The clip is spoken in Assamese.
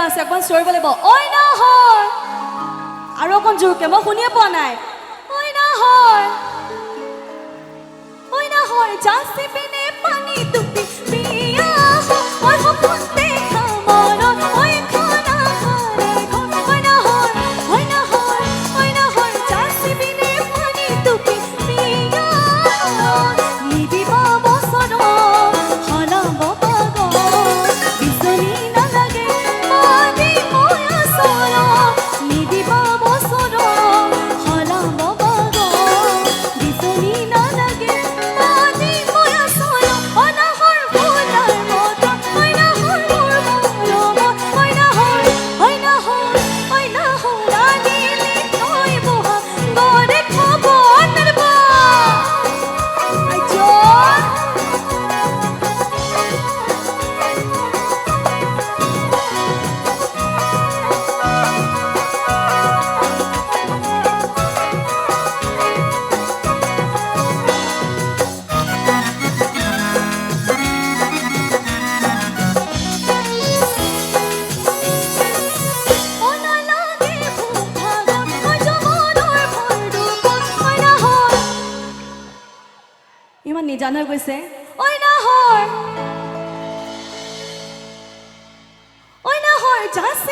আছে অকণ চিঞৰিব লাগিব ঐ নহয় আৰু অকণ জোৰকে মই শুনিয়ে পোৱা নাই ঐ নহয় জাচি পিনে পানী টুপি বিয়া মই সপোন দেখা মনত ঐ খানা খালে ঐ নহয় জাচি পিনে পানী টুপি বিয়া নিদিবা বচন হলাব পাগল বিচনী নালাগে মানি মই আচল নিদিবা বচন হলাব পাগল বিচনী নালাগে মানি মই আচল অনাহৰ ফুলাৰ মত ঐ নহয় মোৰ মৰমত ঐ নহয় আনিলি তই বহা গৰে খবৰ নেবা ইমান নিজান হৈ গৈছে ঐ নহয় জাচি